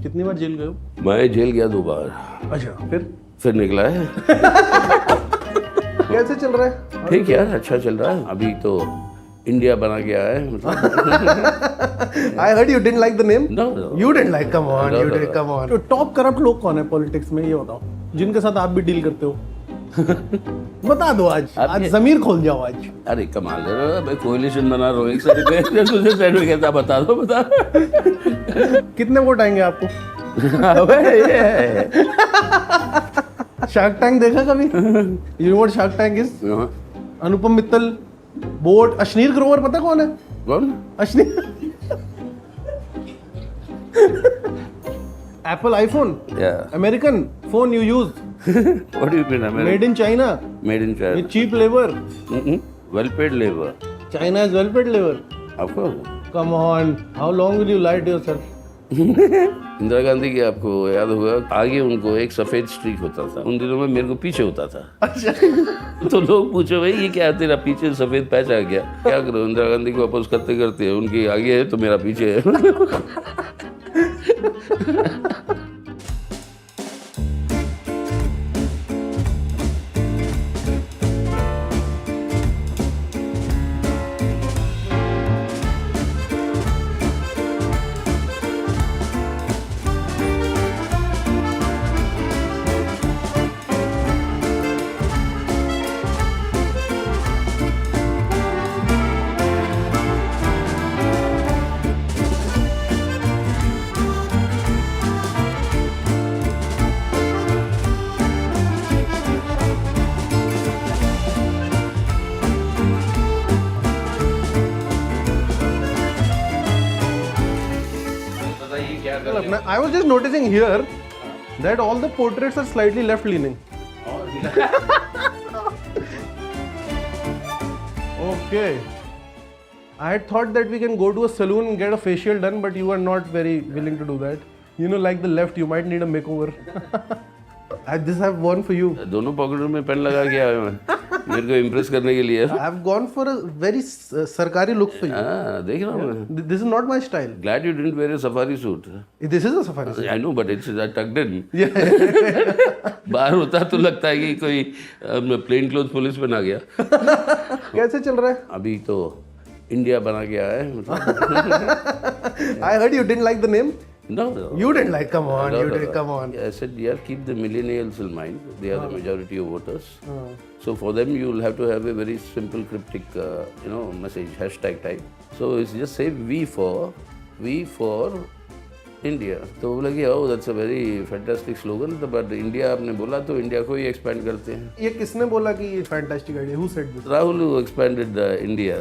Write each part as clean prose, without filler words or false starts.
कितनी बार जेल गए हो? मैं जेल गया 2 बार। अच्छा, फिर निकला है। कैसे चल रहा है? ठीक यार, अच्छा चल रहा है। अभी तो इंडिया बना गया है मतलब। I heard you didn't like the name. No. You didn't like. Come on, No, you no, did. no. Come on. तो टॉप करप्ट लोग कौन है पॉलिटिक्स में, ये बताओ, जिनके साथ आप भी डील करते हो? बता दो आज जमीर खोल जाओ आज। अरे कमाल है, मैं कोalition बना रहा हूँ एक साइड पे, तुझे साइड में कहता बता दो बता। कितने वोट आएंगे आपको? ये शार्क टैंक देखा कभी? You know what Shark Tank is? Anupam Mittal, boAt, Ashneer Grover पता कौन है? कौन? Ashneer. Apple iPhone, American phone you use, What do you mean? Made in China, Made in China. Cheap labour, Well paid labor. China is well paid labour. Of course. Come on, how long will you lie to yourself? Indira Gandhi की आपको याद होगा, आगे उनको एक सफेद streak होता था, उन दिनों में मेरे को पीछे होता था। अच्छा। तो लोग पूछो भाई ये क्या तेरा पीछे सफेद पैच आ गया, क्या करो? इंदिरा गांधी को अपोज करते करते उनकी आगे है तो मेरा पीछे है। I was just noticing here that all the portraits are slightly left leaning. Okay. I had thought that we can go to a salon and get a facial done, but you are not very willing to do that. You know, like the left, you might need a makeover. This I have worn for you. दोनों पॉकेटों में pen लगा के आया मैं, मेरे को impress करने के लिए। I have gone for a very सरकारी look for you. हाँ, देख रहा हूँ मैं। This is not my style. Glad you didn't wear a safari suit. This is a safari suit. I know, but it's tucked in. Yeah. बाहर होता तो लगता है कि कोई प्लेन क्लोथ पुलिस में आ गया। कैसे चल रहा है? अभी तो इंडिया बना गया है मतलब। I heard you didn't like the name. No. You didn't like. Come on, No, you no, did. no. Come on. I said, yeah, keep the millennials in mind. They are the majority of voters. So for them, you will have to have a very simple, cryptic, message, hashtag type. So it's just say we for India. तो बोला कि oh, that's a very fantastic slogan. But India आपने बोला तो India को ही expand करते हैं. ये किसने बोला कि ये fantastic idea? Who said this? Rahul who expanded India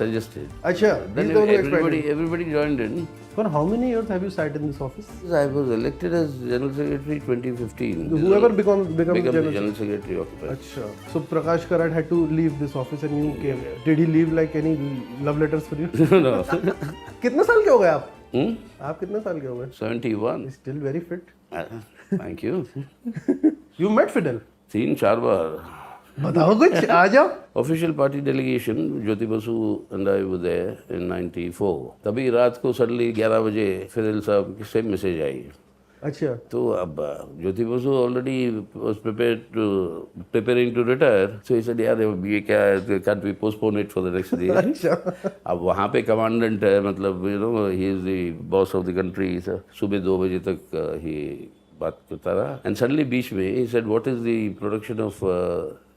suggested. अच्छा. Then everybody joined in. For how many years have you sat in this office? I was elected as General Secretary 2015. Whoever become General Secretary of the Achha. So Prakash Karat had to leave this office and you came. Did he leave like any love letters for you? No. कितने साल के हो गए आप? आप कितने साल के हो गए? 71. Still very fit. Thank you. You met Fidel? 3-4 बार. बताओ कुछ, आ जाओ. Official party delegation, Jyoti Basu and I were there in 94. तभी रात को सडनली 11 बजे फिडेल साहब की सेम मैसेज आई. अच्छा. तो अब Jyoti Basu already was preparing to retire. So he said, यार ये क्या है, can't we postpone it for the next day? अच्छा. अब वहाँ पे कमांडेंट है, मतलब he is the boss of the country. सुबह 2 बजे तक ही बात करता रहा. And suddenly बीच में he said, what is the production of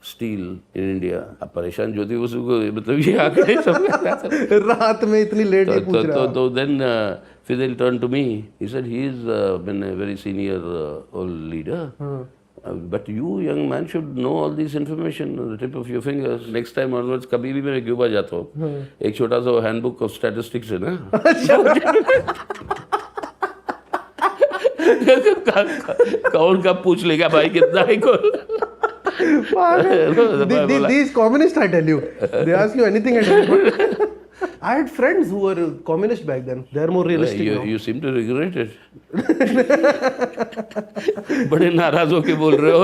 steel in India? अब परेशान ज्योति बसु को, मतलब ये आ गए सब रात में इतनी लेट ही पूछ रहा. तो then Fidel turned to me. He said, he's been a very senior old leader. But you, young man, should know all this information on the tip of your fingers. Next time onwards, कभी भी मैं Cuba जाता हूँ, एक छोटा सा handbook of statistics है ना, कौन कब पूछ लेगा भाई कितना है को. These communists, I tell you, they ask you anything and everything. I had friends who were communist back then. They are more realistic now. You seem to regret it. बड़े नाराज होके बोल रहे हो.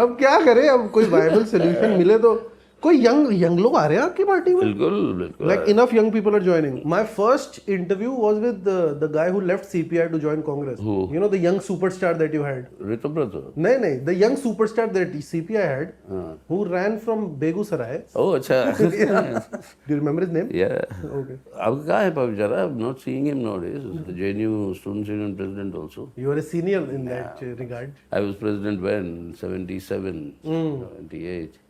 अब क्या करें, अब कोई वायबल सोल्यूशन मिले तो कोई यंग लोग आ रहे हैं आपकी पार्टी में? बिल्कुल बिल्कुल. Like enough young people are joining. My first interview was with the guy who left CPI to join Congress. Who? You know the young superstar that you had. Ritubrata. No, the young superstar that CPI had, who ran from Begusarai. Oh, अच्छा. Do you remember his name? Yeah. Okay. अब कहाँ है Pavijara? I'm not seeing him nowadays. The JNU Student Union president also. You are a senior in that regard. I was president when 77, 78.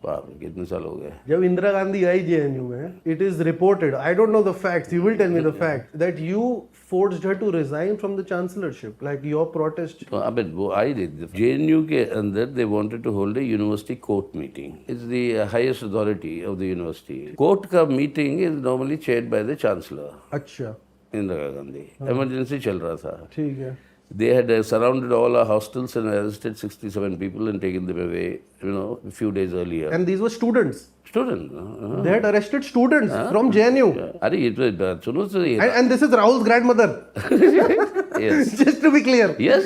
बाप रे कितने साल हो गए. जब इंदिरा गांधी आई JNU में, it is reported, I don't know the facts, you will tell me the facts, that you forced her to resign from the chancellorship, like your protest. अबे वो आई रही. JNU के अंदर they wanted to hold a university court meeting. It's the highest authority of the university. Court का meeting is normally chaired by the chancellor. अच्छा. Indira Gandhi. Emergency चल रहा था. ठीक है. They had surrounded all our hostels and arrested 67 people and taken them away, a few days earlier. And these were students. Students. They had arrested students from JNU. अरे ये तो सुनो तो ये. And this is Rahul's grandmother. Yes. Just to be clear. Yes,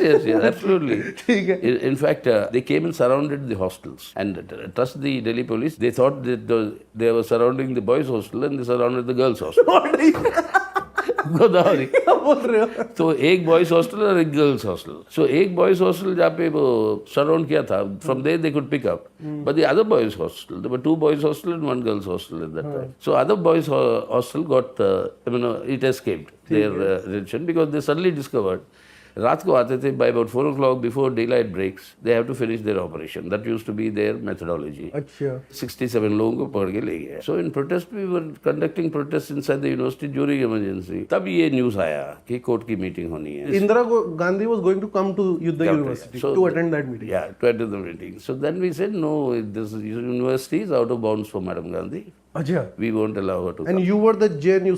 absolutely. ठीक है. In fact, they came and surrounded the hostels. And trust the Delhi police, they thought that they were surrounding the boys' hostel and they surrounded the girls' hostel. Godavari. बोल रहे हो? तो एक boys hostel और एक girls hostel. सो एक boys hostel जहाँ पे वो सराउंड किया था, from there they could pick up. But the other boys hostel, there were 2 boys hostel and 1 girls hostel at that time. So other boys hostel got it escaped their retention because they suddenly discovered. रात को आते थे by about 4 o'clock before daylight breaks. They have to finish their operation. That used to be their methodology. अच्छा. 67 लोगों को पकड़ के ले गए. So in protest we were conducting protests inside the university during emergency. तब ये न्यूज़ आया कि कोर्ट की मीटिंग होनी है. Indira Gandhi was going to come to the university to attend that meeting. Yeah, to attend the meeting. So then we said no, this university is out of bounds for Madam Gandhi. अच्छा. We won't allow her to come. And you were the JNU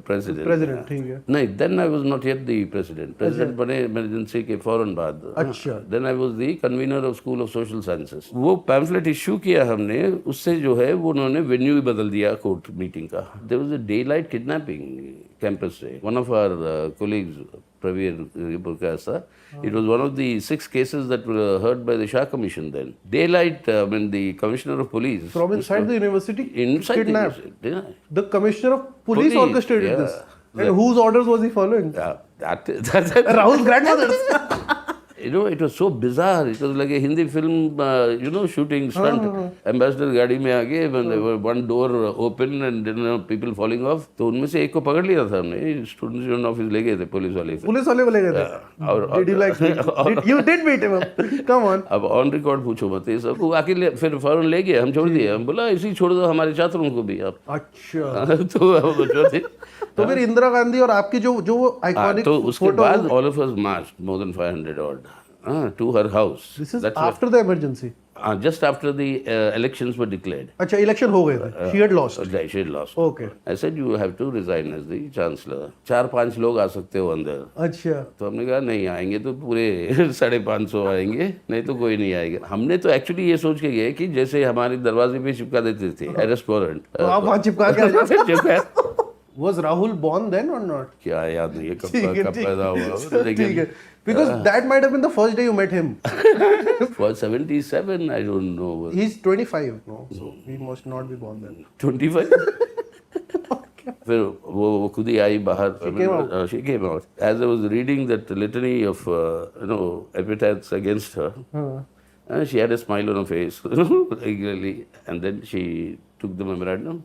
president. President, ठीक है. नहीं, then I was not yet the president. President बने emergency के फौरन बाद. अच्छा. Then I was the convener of School of Social Sciences. वो pamphlet issue किया हमने, उससे जो है वो उन्होंने venue ही बदल दिया court meeting का. There was a daylight kidnapping campus से. One of our colleagues, Pravir Purkasa, it was one of the 6 cases that were heard by the Shah Commission then. Daylight, when the Commissioner of Police... From inside the university? Inside kidnapped. the university. The Commissioner of Police orchestrated this. And whose orders was he following? Rahul's grandmother's. It was so bizarre. It was like a Hindi film, shooting stunt. Ambassador गाड़ी में आगे, when there were one door open and people falling off, तो उनमें से एक को पकड़ लिया था हमने. Student union office ले गए थे पुलिस वाले. पुलिस वाले को ले गए थे. Did you like? You did meet him. Come on. अब on record पूछो मत ये सब. वो आके फिर फौरन ले गए. हम छोड़ दिए. हम बोला इसी छोड़ दो हमारे छात्रों को भी आप. अच्छा. तो बच्चों थे. तो फिर इंदिरा गांधी और आपकी जो आइकॉनिक तो उसके बाद all of us marched more than 500 odd to her house. This is after the emergency. Just after the elections were declared. अच्छा, election हो गए थे. She had lost. She had lost. Okay. I said you have to resign as the chancellor. 4-5 लोग आ सकते हो अंदर. अच्छा. तो हमने कहा नहीं आएंगे तो पूरे 550 आएंगे, नहीं तो कोई नहीं आएगा. हमने तो एक्चुअली ये सोच के गए कि जैसे हमारे दरवाजे पे चिपका देते थे अरेस्ट वारंट. तो आप वहाँ चिपका के Was Rahul born then or not? क्या याद नहीं है कब पैदा हुआ. लेकिन because that might have been the first day you met him. For 77, I don't know. He's 25, no, so he must not be born then. 25. फिर वो खुद ही आई बाहर. She came out. As I was reading that litany of epithets against her, she had a smile on her face regularly, and then she took the memorandum.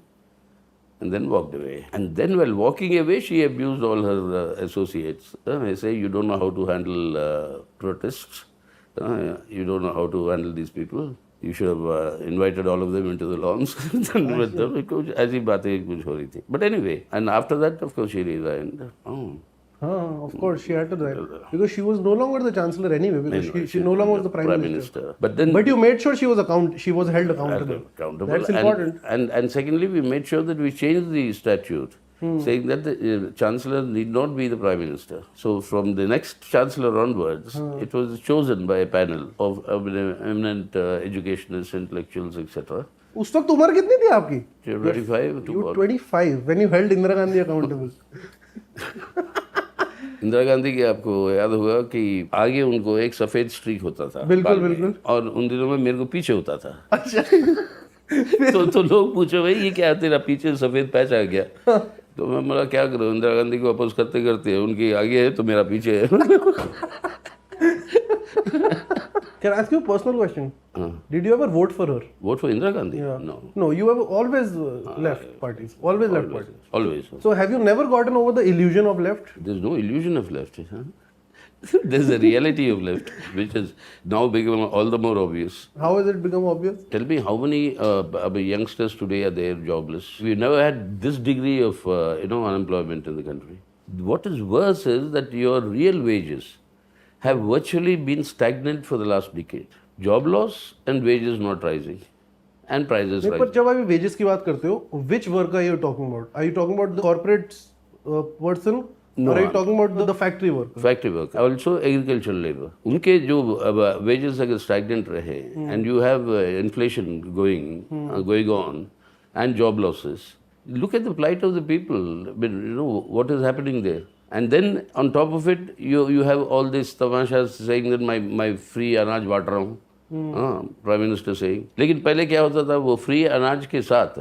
And then walked away. And then while walking away, she abused all her associates. I say, you don't know how to handle protests. You don't know how to handle these people. You should have invited all of them into the lawns. ऐसी बातें कुछ हो रही थी. But anyway, and after that, of course, she resigned. Of course, she had to resign because she was no longer the chancellor anyway. Because she no longer was the prime minister. But you made sure she was held accountable. That's important. And secondly, we made sure that we changed the statute, saying that the chancellor need not be the prime minister. So from the next chancellor onwards, it was chosen by a panel of eminent educationists, intellectuals, etc. उस वक्त उम्र कितनी थी आपकी? 25. You were 25 when you held Indira Gandhi accountable. Indira Gandhi के आपको याद होगा कि आगे उनको एक सफेद स्ट्रीक होता था. बिल्कुल. और उन दिनों में मेरे को पीछे होता था. अच्छा. तो लोग पूछो भाई ये क्या तेरा पीछे सफेद पैच आ गया, तो मैं बोला क्या करूँ, इंदिरा गांधी को अपोज करते करते उनकी आगे है तो मेरा पीछे है। Can I ask you a personal question? Did you ever vote for her? Vote for Indira Gandhi? Yeah. No. No, you have always left parties. Always left parties. Always. So have you never gotten over the illusion of left? There's no illusion of left. Huh? There's a reality of left, which has now become all the more obvious. How has it become obvious? Tell me how many youngsters today are there jobless? We've never had this degree of unemployment in the country. What is worse is that your real wages have virtually been stagnant for the last decade. Job loss and wages not rising, and prices नहीं, rising. पर जब आप wages की बात करते हो, which work are you talking about? Are you talking about the corporate person? No, or are you talking about the factory worker? Factory work, also agricultural labor. उनके जो wages अगर stagnant रहे, and you have inflation going on, and job losses. Look at the plight of the people. I mean, what is happening there. And then on top of it, you have all this tamashas saying that my free अनाज बांट रहा हूँ, prime minister saying. लेकिन पहले क्या होता था, वो फ्री अनाज के साथ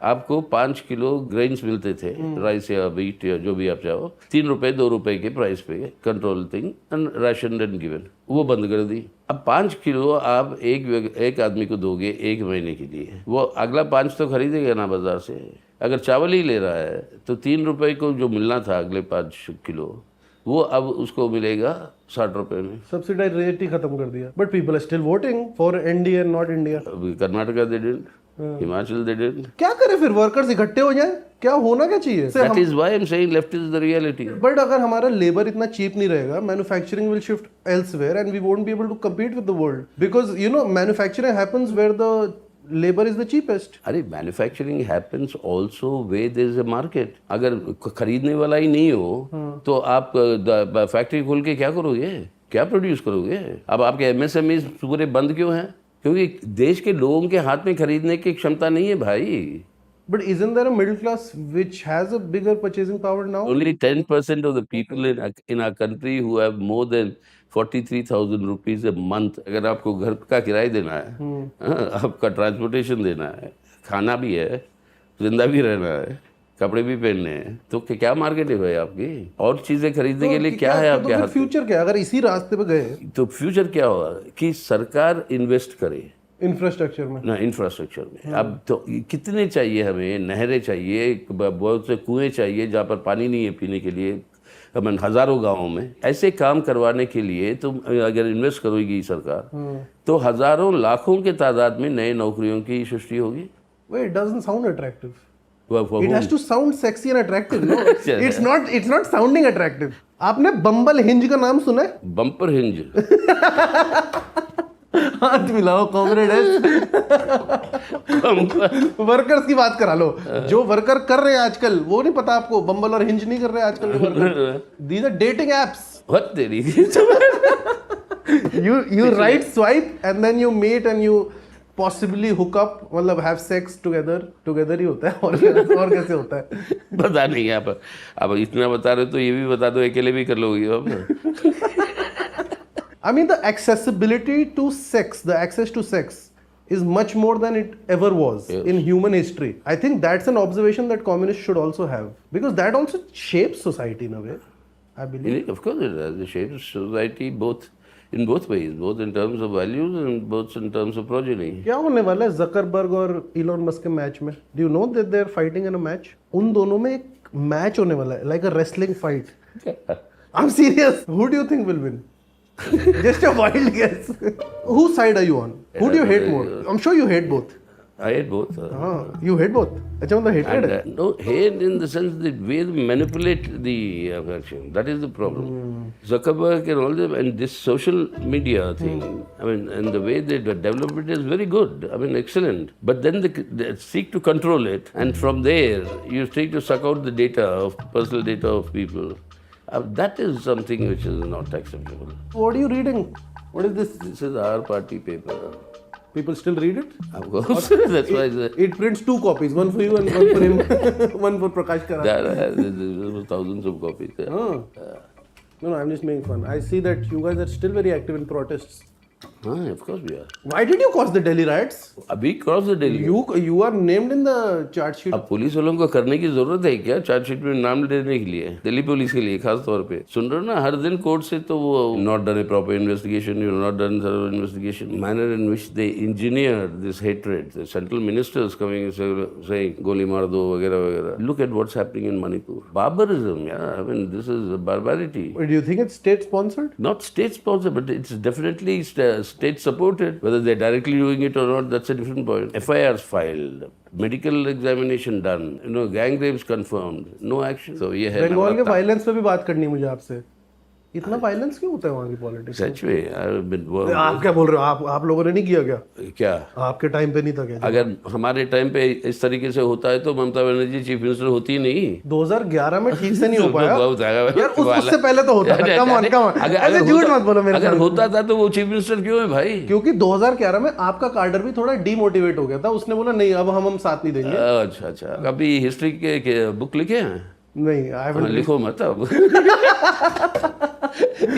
आपको 5 किलो ग्रेन्स मिलते थे, राइस या व्हीट या जो भी आप चाहो, 3 रुपए 2 रुपए के प्राइस पे control thing and ration and given, वो बंद कर दी. अब 5 किलो आप एक आदमी को दोगे 1 महीने के लिए, वो अगला 5 तो खरीदेगा ना बाजार से. अगर चावल ही ले रहा है तो 3 रुपए को जो मिलना था अगले 5 किलो, वो अब उसको मिलेगा 60 रुपए में. सब्सिडाइज रेट ही खत्म कर दिया. But people are still voting for NDA and not India. Karnataka they didn't, Himachal they didn't. क्या करे फिर, वर्कर्स इकट्ठे हो जाए, क्या होना क्या चाहिए. That is why I am saying left is the reality. But अगर हमारा लेबर इतना चीप नहीं रहेगा, manufacturing will shift elsewhere and we won't be able to compete with the world, because manufacturing happens where the labor is the cheapest. अरे manufacturing happens also way there is a market. अगर खरीदने वाला ही नहीं हो तो आप factory खोल के क्या करोगे, क्या प्रोड्यूस करोगे. अब आपके एमएसएमई पूरे बंद क्यों हैं? क्योंकि देश के लोगों के हाथ में खरीदने की क्षमता नहीं है भाई. But isn't there a middle class which has a bigger purchasing power now? Only 10% of the people in our country who have more than 43,000 rupees a month. अगर आपको घर का किराया देना है, आपका ट्रांसपोर्टेशन देना है, खाना भी है, जिंदा भी रहना है, कपड़े भी पहनने हैं, तो क्या मार्केट है भाई आपकी? और चीजें खरीदने के लिए क्या है आपके हाथ? फ्यूचर क्या, अगर इसी रास्ते पे गए तो फ्यूचर क्या होगा कि सरकार इन्वेस्ट करे इंफ्रास्ट्रक्चर में ना. इंफ्रास्ट्रक्चर में अब तो कितने चाहिए हमें, नहरें चाहिए, बहुत से कुएं चाहिए जहाँ पर पानी नहीं है पीने के लिए. हजारों गांवों में ऐसे काम करवाने के लिए तुम अगर इन्वेस्ट करोगी सरकार, तो हजारों लाखों के तादाद में नए नौकरियों की सृष्टि होगी. Wait, it doesn't sound attractive. It has to sound sexy and attractive. No, it's not sounding attractive. आपने बम्बल हिंज का नाम सुना है? Bumper hinge. हाथ मिलाओ कॉमरेड. वर्कर्स की बात करा लो. जो वर्कर कर रहे हैं आजकल, वो नहीं पता आपको, बम्बल और हिंज नहीं कर रहे हैं आजकल के worker. These are dating apps. What तेरी? You right swipe and then you meet and you possibly hook up, मतलब have sex together ही होता है. और कैसे होता है पता नहीं. आप इतना बता रहे हो तो ये भी बता दो, अकेले भी कर लोगे आप. I mean, the accessibility to sex, the access to sex is much more than it ever was in human history. I think that's an observation that communists should also have, because that also shapes society in a way, I believe. Of course it does. It shapes society in both ways, both in terms of values and both in terms of progeny. क्या होने वाला है Zuckerberg और Elon Musk के match में? Do you know that they are fighting in a match? उन दोनों में एक मैच होने वाला है, like a wrestling fight. I'm serious. Who do you think will win? Just a wild guess. Whose side are you on? Who do you hate more? I'm sure you hate both. I hate both. You hate both? अच्छा मतलब hatred है? No, hate in the sense the way they manipulate the action. That is the problem. Zuckerberg and all them, and this social media thing, I mean, and the way they develop it is very good. I mean, excellent. But then they seek to control it, and from there you seek to suck out the data of personal data of people. That is something which is not acceptable. What are you reading? What is this? This is our party paper. People still read it? Of course. That's why it prints 2 copies, one for you and one for him, one for Prakash Karat. There are thousands of copies there. No, I'm just making fun. I see that you guys are still very active in protests. हाँ, of course we are. Why did you cause the Delhi riots? अभी cross the Delhi. You are named in the charge sheet. अब police वालों को करने की जरूरत है क्या चार्जशीट में नाम देने के लिए? दिल्ली पुलिस के लिए खास तौर पे सुन रहे हो ना, हर दिन कोर्ट से तो वो not done a proper investigation, you not done थorough investigation, manner in which they engineer this hatred, the central ministers coming saying गोली मार दो वगैरह वगैरह. Look at what's happening in Manipur. Barbarism, यार. I mean this is barbarity. Do you think it's state sponsored? Not state sponsored, but it's definitely state supported. Whether they're directly doing it or not, that's a different point. FIRs filed, medical examination done, gang rapes confirmed, no action. So ये है बंगाल के violence पे भी बात करनी है मुझे आपसे. इतना वायलेंस क्यों होता है वहाँ की पॉलिटिक्स? सच में आप क्या बोल रहे हो? आप लोगों ने नहीं किया क्या? क्या आपके टाइम पे नहीं था क्या? अगर हमारे टाइम पे इस तरीके से होता है तो ममता बनर्जी चीफ मिनिस्टर होती नहीं. 2011 में ठीक से नहीं हो पाया यार. उससे पहले तो होता था. Come on. अगर झूठ मत बोलो मेरे. अगर होता था तो वो चीफ मिनिस्टर क्यों है भाई? क्योंकि 2011 में आपका कार्डर भी थोड़ा डीमोटिवेट हो गया था. उसने बोला नहीं अब हम साथ नहीं देंगे. अच्छा. कभी हिस्ट्री के बुक लिखे हैं? नहीं. लिखो मत अब.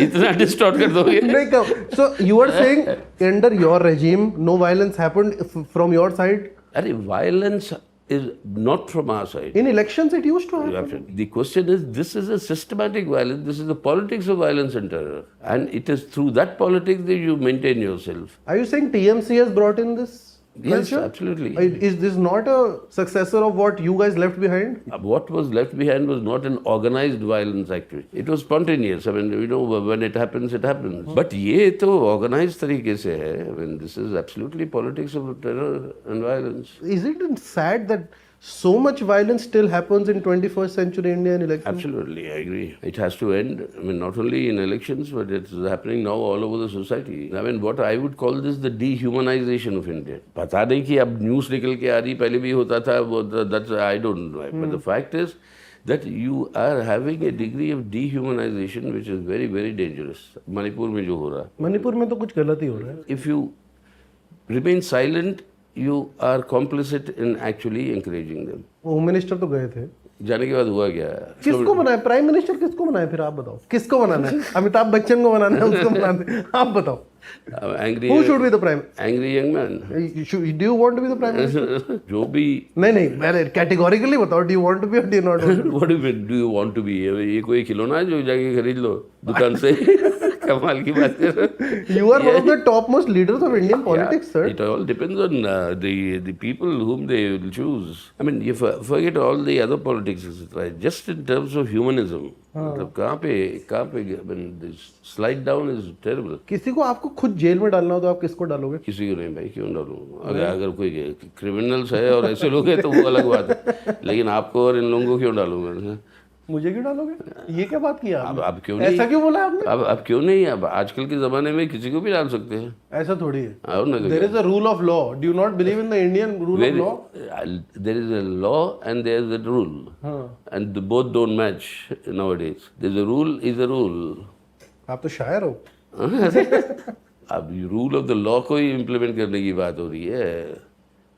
इतना डिस्टॉर्ट कर दोगे? नहीं कब. So you are saying under your regime no violence happened from your side? अरे violence is not from our side. In elections it used to happen. The question is, this is a systematic violence. This is the politics of violence and terror, and it is through that politics that you maintain yourself. Are you saying TMC has brought in this? Yes, culture? absolutely. Is this not a successor of what you guys left behind? What was left behind was not an organized violence actually. It was spontaneous. I mean, when it happens, it happens. But ये तो organized तरीके से है. I mean, this is absolutely politics of terror and violence. Is it sad that so much violence still happens in 21st century Indian elections? Absolutely, I agree. It has to end. I mean, not only in elections, but it's happening now all over the society. I mean, what I would call this the dehumanization of India. पता नहीं कि अब news निकल के आ रही, पहले भी होता था. That's I don't know. But the fact is that you are having a degree of dehumanization which is very, very dangerous. Manipur में जो हो रहा है. मणिपुर में तो कुछ गलत ही हो रहा है. If you remain silent, you are complicit in actually encouraging them. Home minister तो गए थे. जाने के बाद हुआ क्या? किसको बनाए प्राइम मिनिस्टर? किसको बनाए? फिर आप बताओ किसको बनाना है? अमिताभ बच्चन को बनाना है? उसको बनाना है? आप बताओ. Angry. Who should be the prime? Angry young man. Do you want to be the prime minister? जो भी. नहीं मैंने categorically बताओ. Do you want to be or do you not want to be? What do you mean? Do you want to be? ये कोई खिलौना है जो जाके खरीद लो दुकान से? कमाल की बात कर. You are one of the topmost leaders of Indian politics, sir. It all depends on the people whom they will choose. I mean, you forget all the other politics, etc. Just in terms of humanism. मतलब कहाँ पे this slide down is terrible. किसी को आपको खुद jail में डालना हो तो आप किसको डालोगे? किसी को नहीं भाई, क्यों डालूं? अगर कोई क्रिमिनल्स है और ऐसे लोग हैं तो वो अलग बात है. लेकिन आपको और इन लोगों को क्यों डालूंगा? मुझे क्यों डालोगे? ये क्या बात किया आपने? अब क्यों नहीं? ऐसा क्यों बोला आपने? अब क्यों नहीं? अब आजकल के जमाने में किसी को भी डाल सकते हैं. ऐसा थोड़ी है. There is a rule of law. Do you not believe in the Indian rule of law? There is a law and there is a rule, and both don't match nowadays. There's a rule is a rule. आप तो शायर हो. अब rule of the law को ही implement करने की बात हो रही है.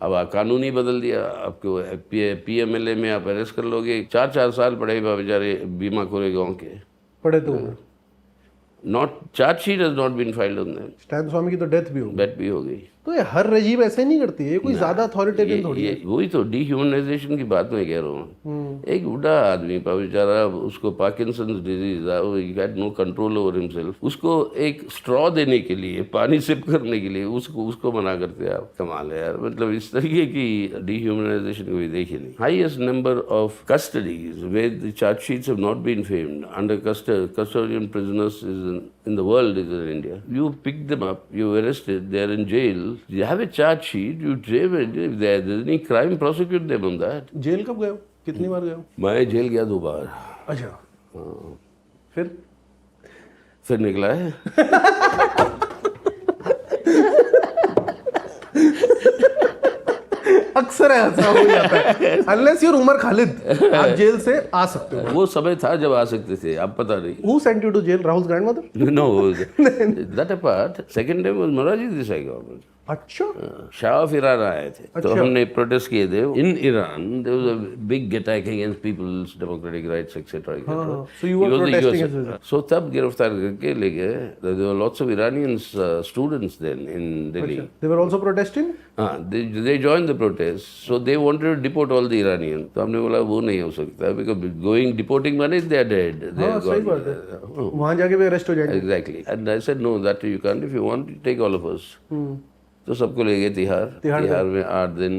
अब कानून ही बदल दिया. आपको PMLA में आप अरेस्ट कर लोगे. 4 साल पढ़े बेचारे बीमा खोरे गाँव के. पढ़े तो not charge sheet has not been filed on them. Stan Swamy की तो डेथ भी हो गई. तो ये हर रेजीम ऐसे नहीं करती है. ये कोई ज्यादा अथॉरिटेरियन थोड़ी है. वही तो डीह्यूमनाइजेशन की बात मैं कह रहा हूँ. एक बूढ़ा आदमी बेचारा, उसको Parkinson's disease, he had no control over himself. उसको एक स्ट्रॉ देने के लिए, पानी सिप करने के लिए उसको मना करते हैं आप. कमाल है यार. मतलब इस तरीके की डीह्यूमनाइजेशन कोई देखी नहीं. Highest number of custodies where the charge sheets have not been framed under custodian prisoners in the world is in India. You pick them up, you arrested, they are in jail. You have a charge sheet, you drive it. If there's any crime, prosecute them on that. Jail कब गए हो? कितनी बार गए हो? मैं jail गया 2 बार. अच्छा. फिर निकला है. अक्सर ऐसा हो जाता है. Unless you're उमर खालिद, आप जेल से आ सकते हो. वो समय था जब आ सकते थे, अब पता नहीं. Who sent you to jail? Rahul's grandmother? No, that apart. Second time was Moraji Desai government. अच्छा शाह ऑफ ईरान आए थे तो हमने प्रोटेस्ट किए थे in Iran there was a big attack against people's democratic rights etcetera so you were protesting as well. So तब गिरफ्तार करके ले गए there were lots of Iranians students then in Delhi They were also protesting? हाँ they joined the protest so they wanted to deport all the Iranians तो हमने बोला वो नहीं हो सकता because going deporting money they are dead they are सही बात है वहाँ जाके भी अरेस्ट हो जाएंगे exactly and I said no that you can't if you want to take all of us तो सबको ले गए तिहाड़ में 8 दिन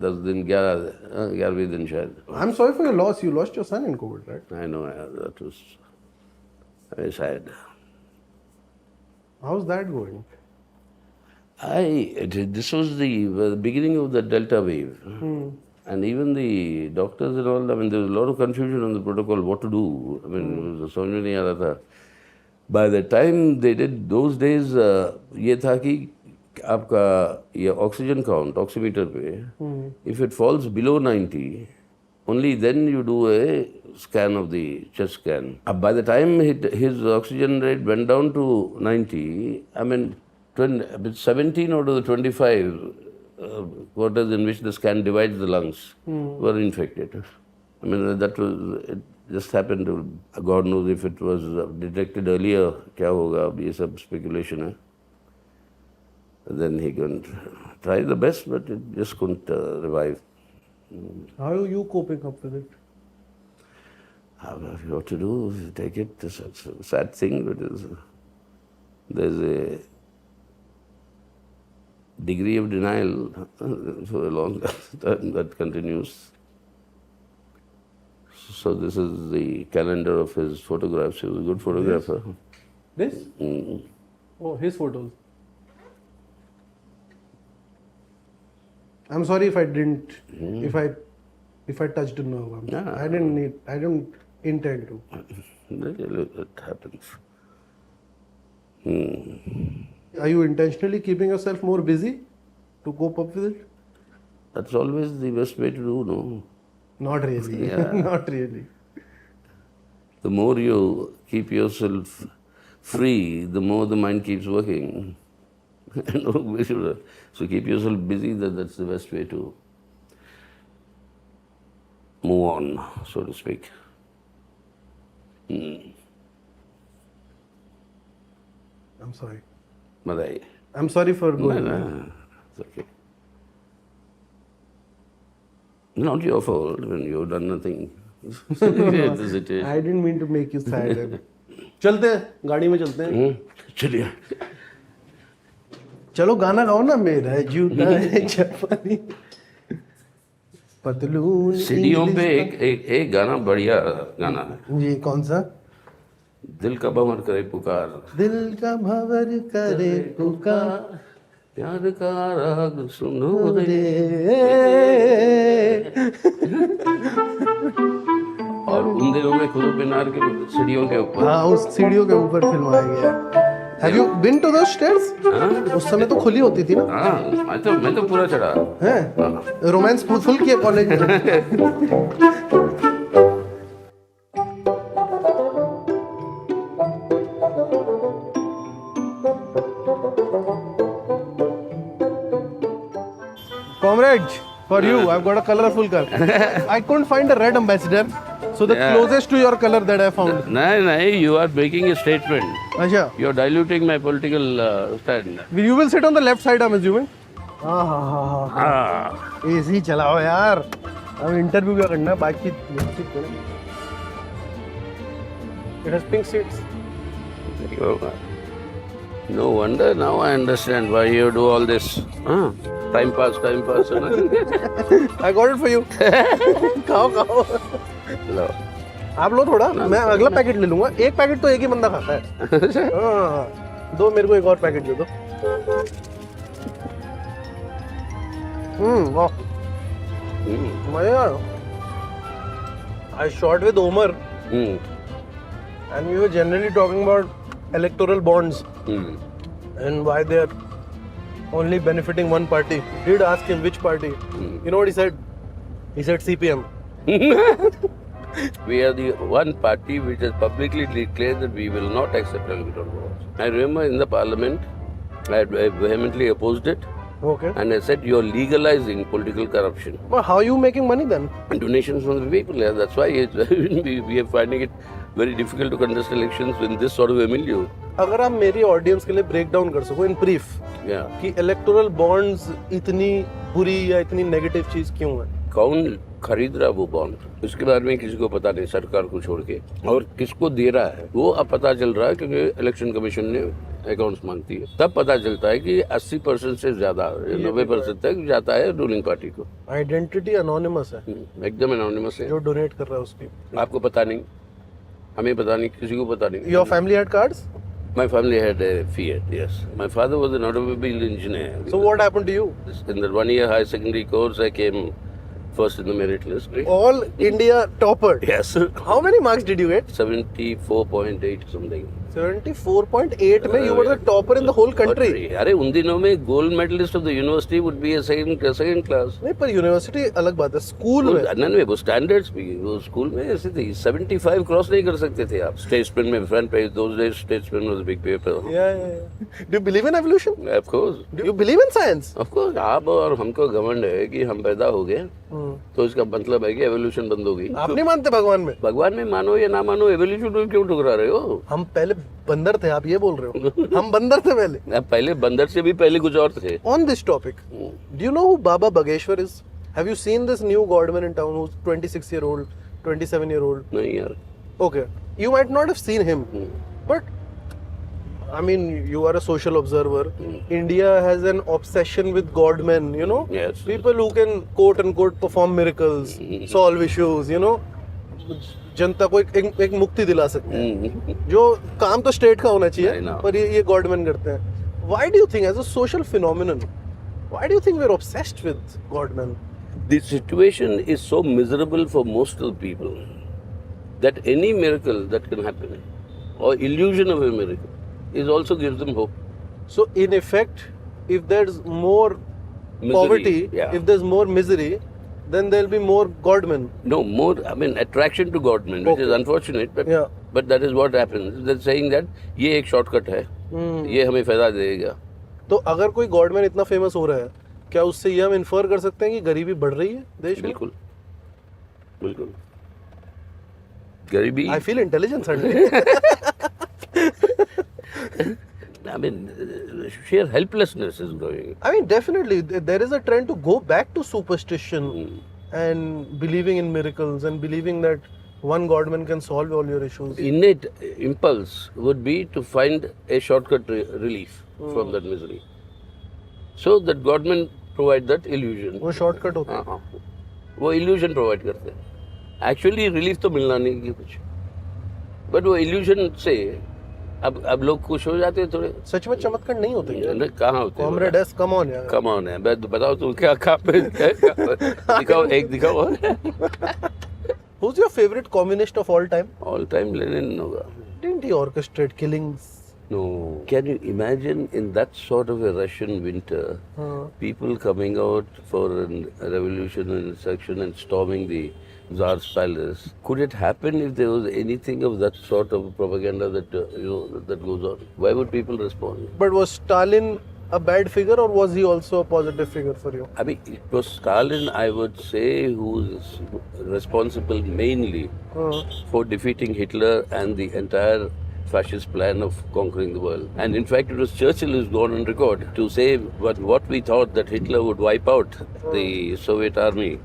10 दिन 11वें दिन शायद I'm sorry for your loss. You lost your son in COVID, right? I know that was very sad How's that going? this was the beginning of the Delta wave and even the doctors and all I mean there was a lot of confusion on the protocol what to do I mean समझ में नहीं आ रहा था by the time they did those days ये था कि आपका ये ऑक्सीजन काउंट ऑक्सीमीटर पे if it falls below 90 only then you do a scan of the chest scan by the time his oxygen rate went down to 90 I mean 17 out of the 25 quarters in which the scan divides the lungs were infected I mean that was it just happened to God knows if it was detected earlier क्या होगा अब ये सब speculation है then he couldn't try the best, but it just couldn't revive. How are you coping up with it? What to do? Take it. It's a sad thing, but there's a degree of denial for a long time that continues. So this is the calendar of his photographs. He was a good photographer. This? Oh, his photos. I'm sorry if I didn't, if I touched a nerve. I didn't intend to. It happens. Are you intentionally keeping yourself more busy to cope up with it? That's always the best way to do, no? Not really. Yeah. Not really. The more you keep yourself free, the more the mind keeps working. So keep yourself busy, that's the best way to move on, so to speak. I'm sorry. Madai. I'm sorry for going. No, it's okay. Not your fault when you've done nothing. I didn't mean to make you sad. चलते हैं गाड़ी में चलते हैं चलिए चलो गाना गाओ ना मेरा जूता है चप्पली पतलून सीढ़ियों पे एक गाना बढ़िया गाना है जी कौन सा दिल का भंवर करे पुकार दिल का भंवर करे पुकार प्यार का राग सुनो रे और उन दिनों में कुतुब मीनार के सीढ़ियों के ऊपर हाँ उस सीढ़ियों के ऊपर फिल्माया गया Have you been to those stairs? उस समय तो खुली होती थी ना हाँ मैं तो पूरा चढ़ा हैं रोमांस फुल किया कॉलेज में Comrades, for you, I've got a colorful car. I couldn't find a red ambassador, so the closest to your color that I found. No, you are making a statement. अच्छा. You are diluting my political stand. You will sit on the left side, I'm assuming. हाँ. AC चलाओ यार. अब interview क्या करना है बाकी seat करें. It has pink seats. No wonder now I understand why you do all this. Time pass. I got it for you. खाओ. लो. आप लो थोड़ा. मैं अगला पैकेट ले लूँगा. एक पैकेट तो एक ही बंदा खाता है. हाँ. दो मेरे को एक और पैकेट दे दो. वाह. मजा. I shot with Omar. And we were generally talking about electoral bonds and why they are only benefiting one party. Did ask him which party. You know what he said? He said CPM. We are the one party which has publicly declared that we will not accept electoral bonds. I remember in the parliament, I vehemently opposed it. Okay. And I said, you're legalizing political corruption. But how are you making money then? And donations from the people. Yeah, that's why we are finding it very difficult to contest elections in this sort of a milieu. अगर आप मेरी audience के लिए break down कर सको in brief Yeah. कि electoral bonds इतनी बुरी या इतनी नेगेटिव चीज क्यों है? कौन खरीद रहा वो बॉन्ड, उसके बारे में किसी को पता नहीं सरकार को छोड़ के, और किसको दे रहा है वो अब पता चल रहा है क्योंकि इलेक्शन कमीशन ने अकाउंट्स मांगती है, तब पता चलता है कि 80% से ज्यादा 90% तक जाता है रूलिंग पार्टी को। आइडेंटिटी अनोनिमस है, एकदम एनोनिमस है, जो डोनेट कर रहा है उसकी आपको पता नहीं, हमें पता नहीं, किसी को पता नहीं। Your family had cards? My family had a Fiat, yes. My father was an automobile engineer. So what happened to you? In the 1 year high secondary course, I came first in the merit list. All India topper? Yes. How many marks did you get? 74.8 something. 74.8 में you were the topper in the whole country. अरे उन दिनों में gold medallist of the university would be second class. नहीं, पर university अलग बात है, स्कूल में नहीं, वो स्टैंडर्ड्स भी वो स्कूल में ऐसे थे, 75 क्रॉस नहीं कर सकते थे आप। स्टेट्समैन में front page, those days statesman was a big paper. Do you believe in evolution? Of course. Do you believe in science? Of course. आप और हमको घमंड है कि हम पैदा हो गए तो इसका मतलब है कि एवोल्यूशन बंद हो गई। आप नहीं मानते भगवान में? भगवान में मानो या ना मानो, एवोल्यूशन को क्यों ठुकरा रहे हो? हम पहले बंदर थे, आप ये बोल रहे हो? हम बंदर थे पहले। पहले बंदर से भी पहले कुछ और थे। On this topic, do you know who Baba Bageshwar is? Have you seen this new godman in town who's 26-year-old, 27-year-old? नहीं यार। Okay, you might not have seen him, but I mean, you are a social observer. India has an obsession with godmen, you know? Yes. People who can quote unquote perform miracles, solve issues, you know? जनता को एक मुक्ति दिला सकते हैं, जो काम तो state का होना चाहिए, पर ये गॉडमैन करते हैं। Why do you think, as a social phenomenon, why do you think we're obsessed with godmen? The situation is so miserable for most of the people that any miracle that can happen or illusion of a miracle is also gives them hope. So in effect, if there's more poverty, if there's more misery, then there'll be more godmen. No, more, I mean, attraction to godmen, which is unfortunate, but that is what happens. They're saying that ये एक shortcut है, ये हमें फायदा देगा। तो अगर कोई गॉडमैन इतना फेमस हो रहा है, क्या उससे ये हम इन्फर कर सकते हैं कि गरीबी बढ़ रही है देश में? बिल्कुल, बिल्कुल। गरीबी। I feel intelligent suddenly. I mean, sheer helplessness is growing. I mean, definitely, there is a trend to go back to superstition and believing in miracles and believing that one godman can solve all your issues. Innate impulse would be to find a shortcut relief from that misery. So that godmen provide that illusion. वो shortcut होता है। वो illusion provide करते हैं। Actually relief तो मिलना नहीं है कुछ, but वो illusion से अब लोग खुश हो जाते हैं थोड़े। सच में चमत्कार नहीं होते हैं। कहाँ होते हैं? कॉमरेड एस, कम ऑन यार। कम ऑन है, बताओ तुम क्या कहाँ पे दिखाओ, एक दिखाओ। Who's your favorite communist of all time? All time Lenin होगा। Didn't he orchestrate killings? No. Can you imagine in that sort of a Russian winter, people coming out for a revolution and insurrection and storming the Tsar's palace? Could it happen if there was anything of that sort of propaganda that that goes on? Why would people respond? But was Stalin a bad figure, or was he also a positive figure for you? I mean, it was Stalin, I would say, who is responsible mainly for defeating Hitler and the entire fascist plan of conquering the world. And in fact, it was Churchill who's gone on record to say what we thought, that Hitler would wipe out the Soviet army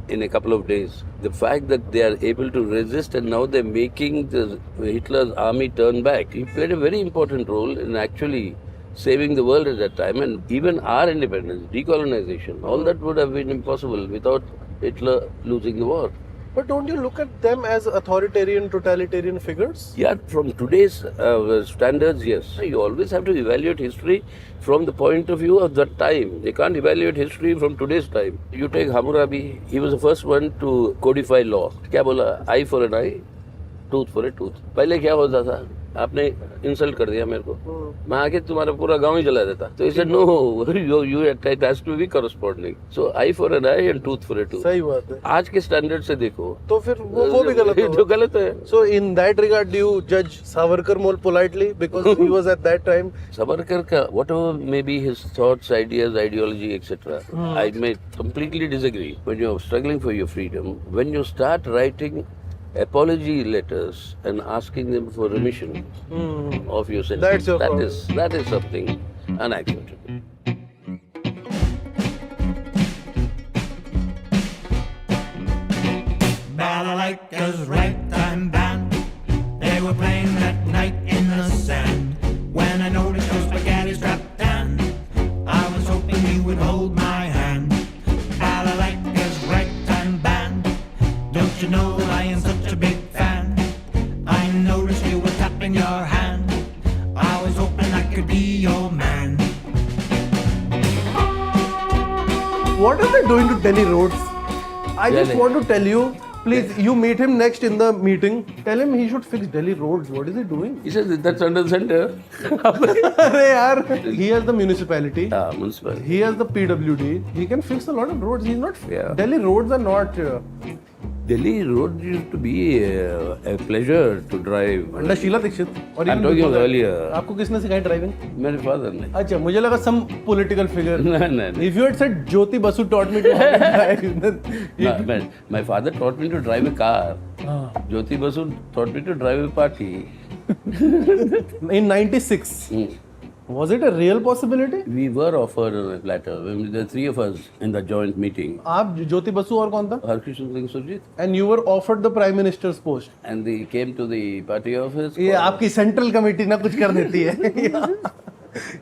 in a couple of days. The fact that they are able to resist and now they're making Hitler's army turn back. He played a very important role in actually saving the world at that time, and even our independence, decolonization, all that would have been impossible without Hitler losing the war. But don't you look at them as authoritarian, totalitarian figures? Yeah, from today's standards, yes. You always have to evaluate history from the point of view of that time. You can't evaluate history from today's time. You take Hammurabi, he was the first one to codify law. क्या बोला? Eye for an eye, tooth for a tooth. पहले क्या होता था? आपने insult कर दिया मेरे को, मैं आके तुम्हारा पूरा गांव ही जला देता. तो he said no, you it has to be corresponding. So eye for an eye and tooth for a tooth. सही बात है. आज के स्टैंडर्ड से देखो तो फिर वो भी गलत है. जो गलत है. So in that regard, do you judge Savarkar more politely because he was at that time? Savarkar का whatever may be his thoughts, ideas, ideology, etc. I may completely disagree. When you're struggling for your freedom, when you start writing apology letters and asking them for remission of your sentence, That's your problem. that is something unacceptable. Balalaika's ragtime band, they were playing that night in the sand. When I noticed your spaghetti strapped on, I was hoping you would hold my hand. Balalaika's ragtime band, don't you know I am such a big fan? I noticed you were tapping your hand, I was hoping I could be your man. What are they doing to Delhi roads? I just Really? want to tell you, please, you meet him next in the meeting. Tell him he should fix Delhi roads. What is he doing? He says that's under the center. Arey yaar, he has the municipality. Municipal. He has the PWD. He can fix a lot of roads. He's not. Yeah. Delhi roads are not. Delhi road used to be a pleasure to drive. Under Sheila Dikshit. Or I'm even talking before of that. earlier. आपको किसने सिखाई driving? मेरे father ने. अच्छा, मुझे लगा some political figure. No. If you had said Jyoti Basu taught me to how to drive, then No, my father taught me to drive a car. Jyoti Basu taught me to drive a party. in '96, was it a real possibility? We were offered on a platter. When the three of us in the joint meeting. आप ज्योति बसु और कौन था? Harkishan Singh Surjit. And you were offered the Prime Minister's post. And they came to the party office. ये आपकी central committee ना कुछ कर देती है.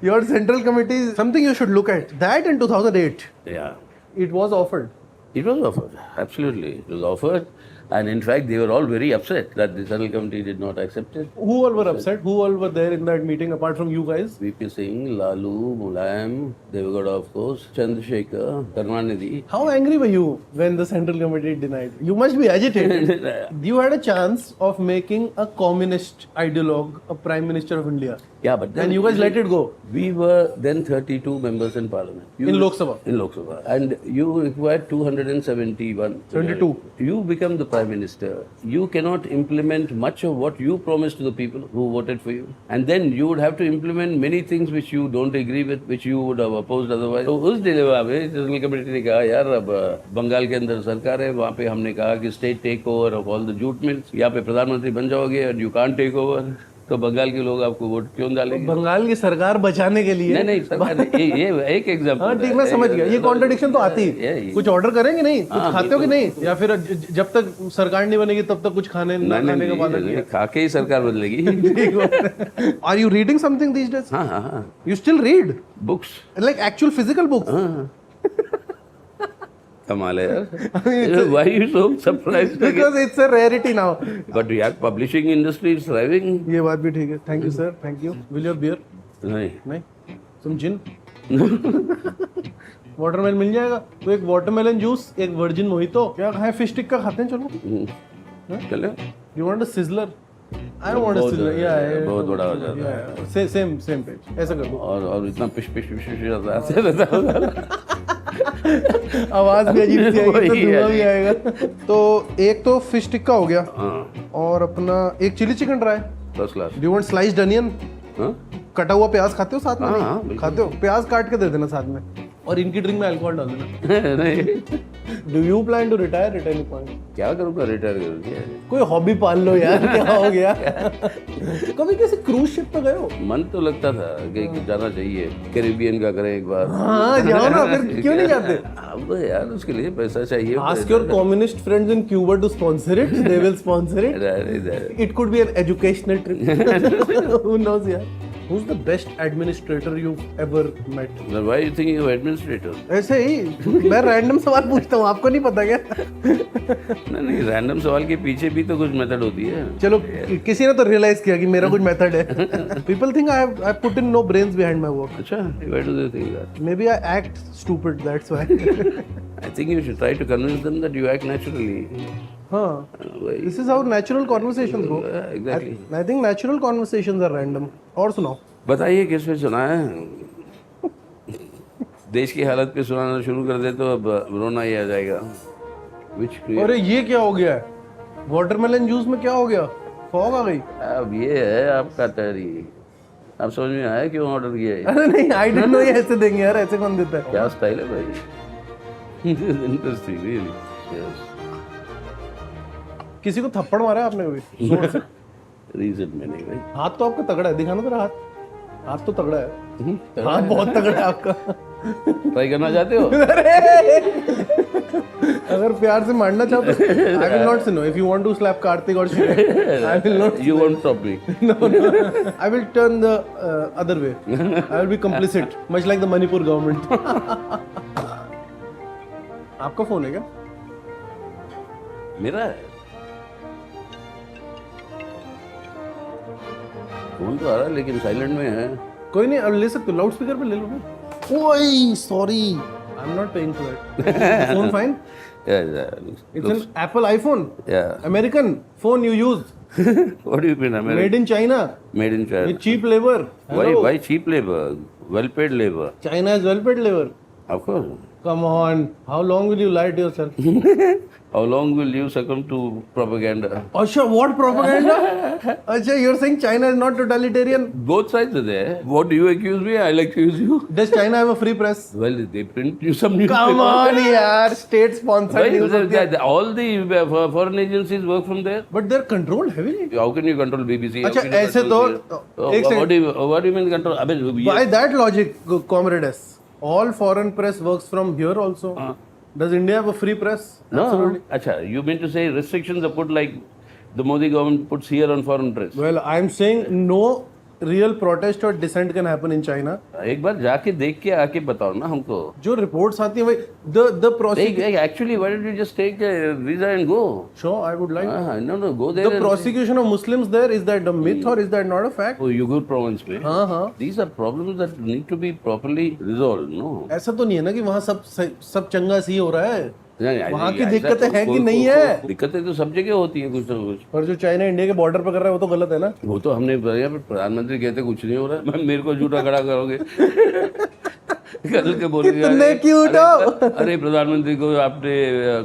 Your central committee is something you should look at. That in 2008, Yeah. it was offered. It was offered. Absolutely. It was offered. And in fact, they were all very upset that the Central Committee did not accept it. Who all were upset? Who all were there in that meeting apart from you guys? VP Singh, Lalu, Mulayam, Devagowda of course, Chandrasekhar, Karunanidhi. How angry were you when the central committee denied? You must be agitated. You had a chance of making a communist ideologue a Prime Minister of India. Yeah, but then And you guys let it go. We were then 32 members in Parliament. In Lok Sabha. In Lok Sabha. And you required 271. 72. You become the Prime Minister. You cannot implement much of what you promised to the people who voted for you. And then you would have to implement many things which you don't agree with, which you would have opposed otherwise. तो उस dilemma में Central Committee ने कहा यार अब बंगाल के अंदर सरकार है, वहाँ पे हमने कहा कि state take over of all the jute mills. यहाँ पे प्रधानमंत्री बन जाओगे and you can't take over. तो बंगाल के लोग आपको वोट क्यों डालेंगे? बंगाल की सरकार बचाने के लिए नहीं सरकार ये एक एग्जांपल. हाँ ठीक, मैं समझ गया. ये कॉन्ट्रडिक्शन तो आती है. कुछ ऑर्डर करेंगे नहीं, कुछ खाते हो कि नहीं, या फिर जब तक सरकार नहीं बनेगी तब तक कुछ खाने का वादा किया. खा के ही सरकार बदलेगी. Are you reading something these days? हाँ. You still read? Books. Like actual physical books? कमाल है यार. Why are you so surprised? Because it's a rarity now. But yeah, publishing industry is thriving. ये बात भी ठीक है. Thank you sir. Thank you. Will you have beer? नहीं. तुम जिन? वाटरमेलन मिल जाएगा. तो एक वाटरमेलन जूस, एक वर्जिन मोहितो. क्या खाएं? फिश टिक्का खाते हैं, चलो. चलो. You want a sizzler? I don't want a sizzler. Yeah. बहुत बड़ा हो जाता है. Same page. ऐसा कर दो. और इतना पिश रहता है. आवाज भी अजीब सी आएगी, तो धुआं भी आएगा. तो एक तो फिश टिक्का हो गया. और अपना एक chilli chicken dry. First class. Do you want sliced onion? कटा हुआ प्याज खाते हो साथ में? नहीं खाते हो? प्याज काट के दे देना साथ में. और इनकी ड्रिंक में अल्कोहल डाल देना. नहीं. Do you plan to retire at any point? क्या करूँगा? रिटायर करूँगा. कोई हॉबी पाल लो यार. क्या हो गया? कभी किसी क्रूज शिप पे गए हो? मन तो लगता था कि जाना चाहिए. कैरिबियन का करें एक बार. हाँ जाओ ना. फिर क्यों नहीं जाते? अब यार उसके लिए पैसा चाहिए. Ask your communist friends in Cuba to sponsor it. They will sponsor it. It could be an educational trip. Who knows यार? Who's the best administrator you've ever met? Why you think you're administrator? ऐसे ही मैं random सवाल पूछता हूँ, आपको नहीं पता क्या? नहीं रैंडम सवाल के पीछे भी तो कुछ मेथड होती है. चलो किसी ने तो रियलाइज किया कि मेरा कुछ मेथड है. People think I put in no brains behind my work. अच्छा, why do they think that? Maybe I act stupid, that's why. I think you should try to convince them that you act naturally. हाँ. वही This is how natural conversations go. Exactly. I think natural conversations are random. और सुनाओ. बताइए किस पे सुना है? देश की हालत पे सुनाना शुरू कर दे तो अब रोना ही आ जाएगा. Which अरे ये क्या हो गया है? वाटरमेलन जूस में क्या हो गया? फॉग आ गई. अब ये है आपका तरी. आप समझ में आया क्यों ऑर्डर किया है? अरे नहीं, आई डिडंट नो ये ऐसे देंगे यार, ऐसे कौन देता है? क्या स्टाइल है भाई? Interesting really. यस. किसी को थप्पड़ मारा है आपने कभी? जोर से. रीजन में नहीं भाई. हाथ तो आपका तगड़ा है, दिखाना तेरा हाथ. हाथ तो तगड़ा है. हाथ बहुत तगड़ा है आपका. ट्राई करना चाहते हो? अगर प्यार से मारना चाहो तो I will not say no. If you want to slap Karthik और Shiv, I will not. You won't stop me. No. I will turn the other way. I will be complicit, much like the Manipur government. आपका phone है क्या? मेरा है. Phone तो आ रहा है लेकिन साइलेंट में है. कोई नहीं, अब ले सकते हो. लाउड स्पीकर पे ले लो ना. ओए sorry, I am not paying for that. Phone fine. It's an Apple iPhone. Yeah. American phone you use. What do you mean American? Made in China. Made in China. With cheap labor. Hello. Why cheap labor? Well paid labor. China has well paid labor. Of course. Come on. How long will you lie to yourself? How long will you succumb to propaganda? Asha, what propaganda? Asha, you're saying China is not totalitarian? Both sides are there. What do you accuse me? I'll accuse you. Does China have a free press? Well, they print you some newspaper. Come on, yaar. State sponsored news. All the foreign agencies work from there. But they're controlled heavily. How can you control BBC? अच्छा, ऐसे तो एक What do you mean control? By that logic, Comrade S, all foreign press works from here also. Does India have a free press? No. Absolutely. Acha, you mean to say restrictions are put like the Modi government puts here on foreign press? Well, I'm saying no real protest or dissent can happen in China. एक बार जाके देख के आके बताओ ना हमको. जो reports आती हैं वही the prosecution. Actually, why don't you just take a visa and go? Sure, I would like. No, go there. The prosecution of Muslims there, is that a myth or is that not a fact? Oh, Uyghur province में. हाँ. These are problems that need to be properly resolved. No. ऐसा तो नहीं है ना कि वहाँ सब चंगा सी हो रहा है. नहीं, वहाँ की दिक्कतें हैं कि नहीं है? दिक्कतें तो सब जगह होती है कुछ ना कुछ. पर जो चाइना इंडिया के बॉर्डर पर कर रहा है वो तो गलत है ना. वो तो हमने बताया, प्रधानमंत्री कहते कुछ नहीं हो रहा है. मेरे को झूठा खड़ा करोगे. कल के बोलेंगे कितने क्यूट हो. अरे प्रधानमंत्री को आपने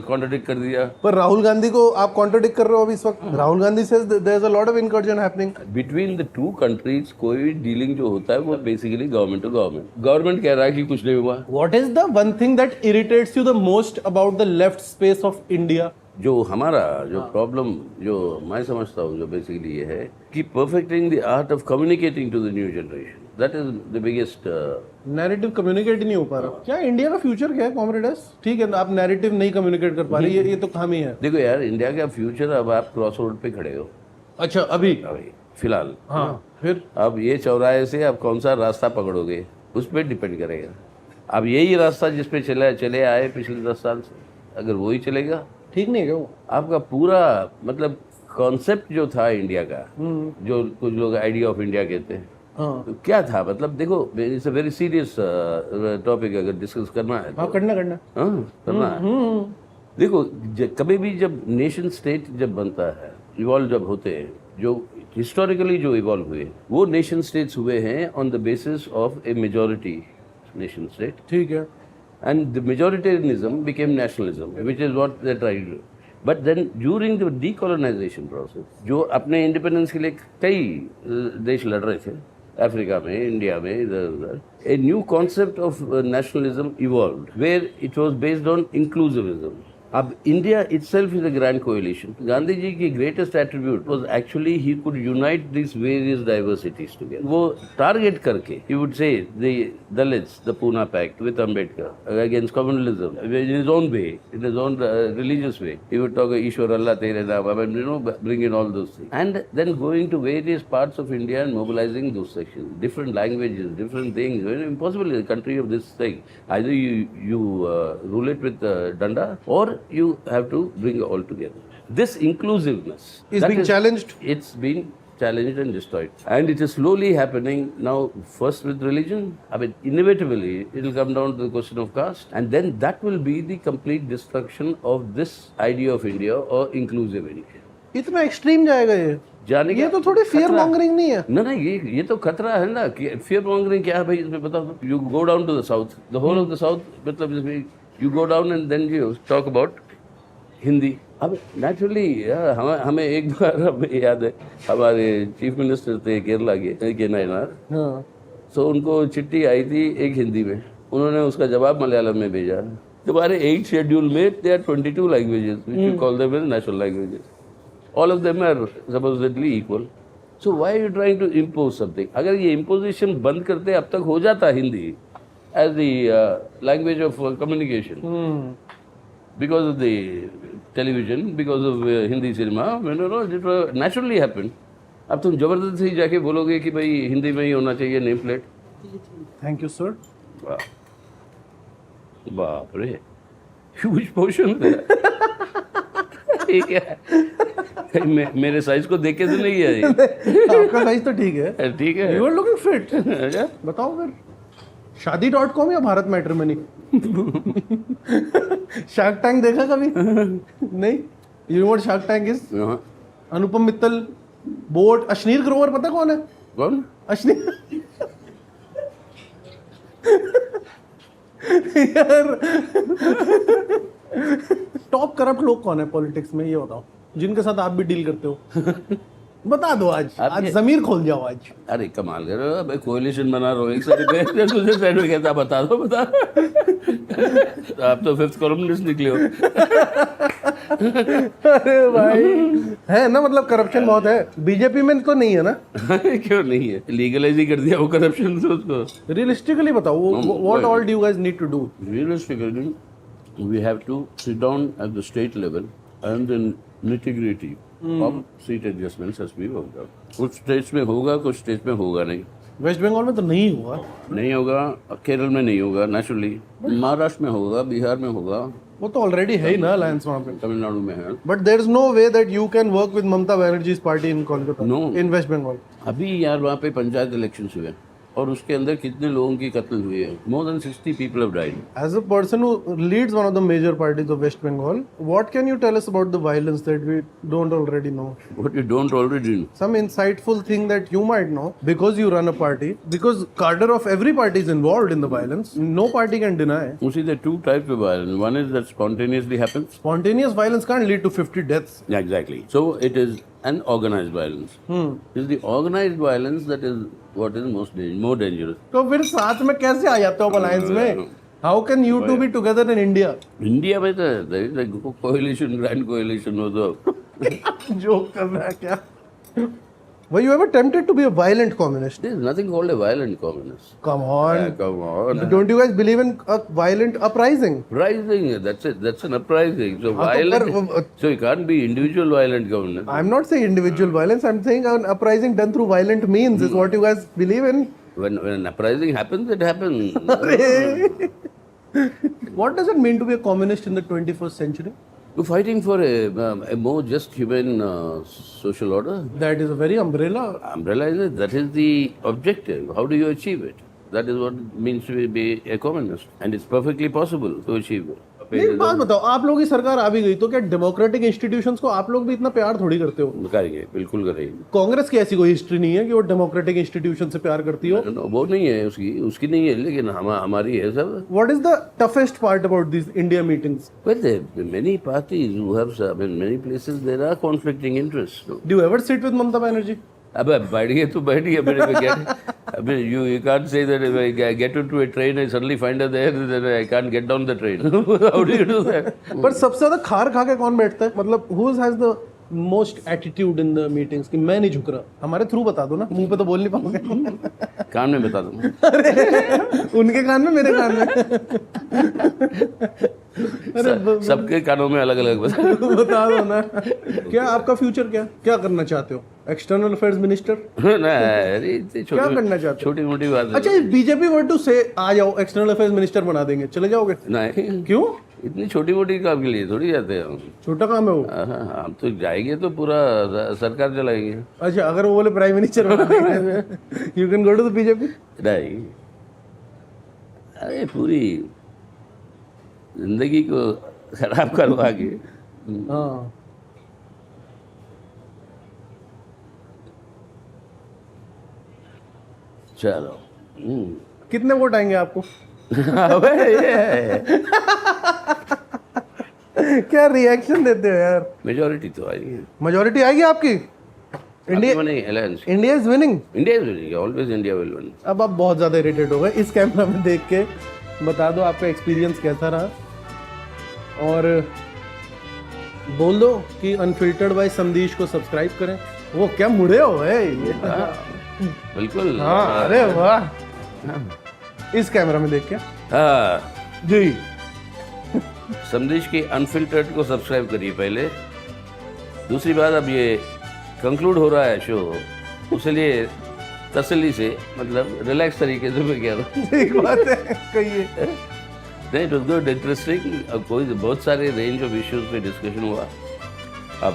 कॉन्ट्रडिक्ट कर दिया. पर राहुल गांधी को आप कॉन्ट्रडिक्ट कर रहे हो अभी इस वक्त. Rahul Gandhi says there is a lot of incursion happening. Between the two countries कोई भी डीलिंग जो होता है वो basically government to government. Government कह रहा है कि कुछ नहीं हुआ. What is the one thing that irritates you the most about the left space of India? जो हमारा जो प्रॉब्लम जो मैं समझता हूँ जो बेसिकली ये है कि perfecting the art of communicating to the new generation. That is the biggest. Narrative communicate नहीं हो पा रहा. क्या इंडिया का फ्यूचर क्या है कॉमरेड एस? ठीक है, आप नैरेटिव नहीं कम्युनिकेट कर पा रहे, ये तो खामी है. देखो यार, इंडिया का फ्यूचर, अब आप क्रॉस रोड पे खड़े हो. अच्छा, अभी फिलहाल. हाँ, फिर अब ये चौराहे से आप कौन सा रास्ता पकड़ोगे उस पर डिपेंड करेगा. अब यही रास्ता जिस पे चले आए पिछले 10 साल से, अगर वही चलेगा ठीक नहीं है क्या वो? आपका पूरा मतलब कॉन्सेप्ट जो था इंडिया का, जो कुछ लोग आइडिया ऑफ इंडिया कहते हैं, तो क्या था मतलब. देखो, it's a very serious topic. अगर डिस्कस करना है तो करना है. देखो, कभी भी जब नेशन स्टेट जब बनता है, इवॉल्व जब होते हैं, जो हिस्टोरिकली जो इवॉल्व हुए वो नेशन स्टेट्स हुए हैं on the basis of A majority nation state. ठीक है. And the majoritarianism became nationalism, which is what they tried to do. But then during the decolonization process, जो अपने इंडिपेंडेंस के लिए कई देश लड़ रहे थे, अफ्रीका में, इंडिया में, इधर उधर, a new concept of nationalism evolved, where it was based on inclusivism. अब India itself is a grand coalition. Gandhi ji की greatest attribute was actually he could unite these various diversities together. वो target करके he would say the Dalits, the Pune Pact with Ambedkar against communalism in his own way, in his own religious way. He would talk Ishwar Allah Tere Naam, I mean, bring in all those things. And then going to various parts of India and mobilizing those sections, different languages, different things. Impossible in a country of this thing. Either you rule it with danda, or you have to bring it all together. This inclusiveness is being challenged. It's been challenged and destroyed. And it is slowly happening now, first with religion. I mean, inevitably, it will come down to the question of caste. And then that will be the complete destruction of this idea of India or inclusive India. इतना extreme जाएगा ये? जाने ये तो थोड़ी fear mongering नहीं है? ना ये तो खतरा है ना कि फियर मॉन्गरिंग क्या है भाई इसमें बताओ तो. You go down to the south, the whole of the south, मतलब you go down and then you talk about Hindi. अब नेचुरली हमें एक बार हमें याद है हमारे चीफ मिनिस्टर थे केरला के नायनार. सो उनको चिट्ठी आई थी एक हिंदी में, उन्होंने उसका जवाब मलयालम में भेजा. तुम्हारे 8 शेड्यूल में there are 22 languages which you call them as national languages. All of them are supposedly equal. So why are you trying to impose something? अगर ये imposition बंद करते अब तक हो जाता Hindi as the language of communication. Because of the television, because of Hindi cinema, it will naturally happen. अब तुम जबरदस्ती जाके बोलोगे कि भाई हिंदी में ही होना चाहिए name plate. Thank you sir. बाप रे, ह्यूज पोर्शन ठीक है. मेरे साइज को देख के तो नहीं है ये. आपका साइज तो ठीक है. ठीक है. You are looking fit. बताओ फिर शादी.com या भारत मैट्रिमनी? शार्क टैंक देखा कभी? नहीं. You know what Shark Tank is? Anupam Mittal, boAt, Ashneer Grover पता कौन है? कौन? अश्नीर. यार टॉप करप्ट लोग कौन है पॉलिटिक्स में, ये बताओ, जिनके साथ आप भी डील करते हो. बता दो आज जमीर खोल जाओ आज. अरे कमाल कर रहे हो, भाई कोalition बना रहे हो एक साइड पे, दूसरे साइड पे कहता बता दो. आप तो 5th कॉलमनिस्ट निकले हो. अरे भाई है ना, मतलब करप्शन बहुत है. बीजेपी में तो नहीं है ना? क्यों नहीं है, लीगलाइज ही कर दिया वो करप्शन से उसको. रियलिस्टिकली बताओ, what all do you guys need to do? Realistically, we have to sit down at the state level and then nitty-gritty of seat adjustments has to be worked out. कुछ states में होगा, कुछ states में होगा नहीं. Waste Bengal में तो नहीं हुआ. नहीं होगा, केरल में नहीं होगा नेचुरली, महाराष्ट्र में होगा, बिहार में होगा. वो तो ऑलरेडी है ही ना अलायंस वहाँ पे. तमिलनाडु में है. But there is no way that you can work with Mamata Banerjee's party in Kolkata, in West Bengal. अभी यार वहाँ पे पंचायत इलेक्शंस हुए और उसके अंदर कितने लोगों की कत्ल हुई है. More than 60 people have died. As a person who leads one of the major parties of West Bengal, what can you tell us about the violence that we don't already know? What you don't already know? Some insightful thing that you might know because you run a party, because cadre of every party is involved in the violence. No party can deny. You see, there are two types of violence. One is that spontaneously happens. Spontaneous violence can't lead to 50 deaths. Yeah, exactly. So it is an organized violence. It is the organized violence that is what is more dangerous. तो फिर साथ में कैसे आ जाते हो alliance में? How can you two be together in India? India में तो there is a coalition, grand coalition हो तो. जोक कर रहा है क्या? Were you ever tempted to be a violent communist? There is nothing called a violent communist. Come on. Yeah, come on. Don't you guys believe in a violent uprising? Uprising, that's it. That's an uprising. So violent. So you can't be individual violent communist. I'm not saying individual violence. I'm saying an uprising done through violent means is what you guys believe in. When an uprising happens, it happens. What does it mean to be a communist in the 21st century? You're fighting for a more just human social order. That is a very umbrella. Umbrella is it? That is the objective. How do you achieve it? That is what it means to be a communist. And it's perfectly possible to achieve it. एक बात बताओ, आप लोगों की सरकार आ भी गई तो क्या डेमोक्रेटिक इंस्टीट्यूशंस को आप लोग भी इतना प्यार थोड़ी करते हो? करेंगे, बिल्कुल करेंगे. कांग्रेस की ऐसी कोई हिस्ट्री नहीं है कि वो डेमोक्रेटिक इंस्टीट्यूशन से प्यार करती हो. वो नहीं है, उसकी नहीं है, लेकिन हमारी है सब. What is the toughest part about this India meetings? Well, there are many parties who have, in many places there are conflicting interests. Do you ever sit with Mamata Banerjee? अबे बैठ गए तो बैठ गए मेरे पे get. अबे you can't say that if I get into a train I suddenly find her there then I can't get down the train. How do you do that? पर सबसे ज्यादा खार खा के कौन बैठता है? मतलब who has the most attitude in the meetings कि मैं नहीं झुक रहा? हमारे थ्रू बता दो ना, मुंह पे तो बोल नहीं पाओगे. कान में बता दूँ. अरे उनके कान में, मेरे कान में. सबके कानों में अलग अलग बता दो ना. क्या आपका फ्यूचर क्या करना चाहते हो? External affairs minister? क्या करना चाहते हो? छोटी मोटी बात. अच्छा, बीजेपी वर टू से आ जाओ एक्सटर्नल अफेयर्स मिनिस्टर बना देंगे, चले जाओगे? नहीं. क्यों? इतनी छोटी मोटी काम के लिए थोड़ी जाते हैं हम। छोटा काम है वो। हाँ, हम तो जाएंगे तो पूरा सरकार चलाएंगे। अच्छा, अगर वो बोले prime minister you can go to the BJP. नहीं, अरे पूरी जिंदगी को खराब करवा के। हाँ, चलो। कितने वोट आएंगे आपको? अबे ये क्या रिएक्शन देते हो यार? मेजोरिटी तो आई है। मेजोरिटी आएगी आपकी? इंडिया नहीं, alliance. India is winning. India is winning, always India will win. अब आप बहुत ज़्यादा इरिटेट हो गए इस कैमरा में देख के। बता दो आपका एक्सपीरियंस कैसा रहा और बोल दो कि अनफिल्टर्ड बाय समदीश को सब्सक्राइब करें। वो क्या मुड़े हो ये? बिल्कुल। हाँ, अरे वाह, इस कैमरा में देख के। हाँ जी, समदेश के अनफिल्टर्ड को सब्सक्राइब करिए पहले। दूसरी बात, अब ये कंक्लूड हो रहा है शो, उसलिए तसल्ली से, मतलब रिलैक्स तरीके से मैं कह रहा हूँ। ठीक बात है, कहिए। नहीं, इट वाज गुड, इंटरेस्टिंग। कोई बहुत सारे रेंज ऑफ इश्यूज पे डिस्कशन हुआ। अब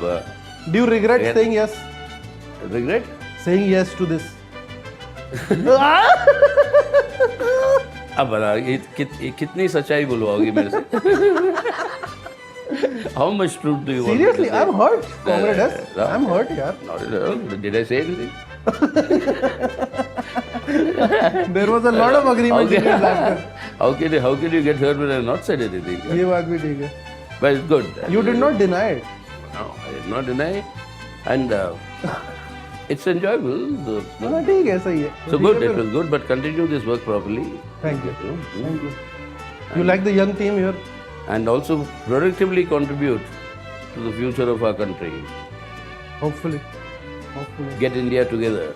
do you regret saying yes? Regret saying yes to this? अब बता, कितनी सच्चाई बुलवाओगी मेरे से? How much truth do you want? Seriously, I'm hurt. Comrades, I'm hurt, yaar. Not at all. Did I say anything? There was a lot of agreement in your laughter. How can you get hurt when I have not said anything? ये बात भी ठीक है. But it's good. You did not deny it. No, I did not deny, and it's enjoyable. हाँ, ठीक है, सही है. So good, it was good, but continue this work properly. Thank you. Thank you. You like the young team here? And also productively contribute to the future of our country. Hopefully. Hopefully. Get India together.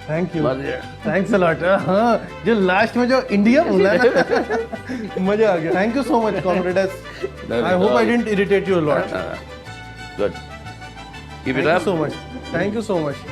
Thank you. मजा। Thanks a lot. हाँ, जो last में जो India बोला ना, मजा आ गया. Thank you so much, comrades. I hope I didn't irritate you a lot. Good. Keep Thank it you up. so much. Thank you so much.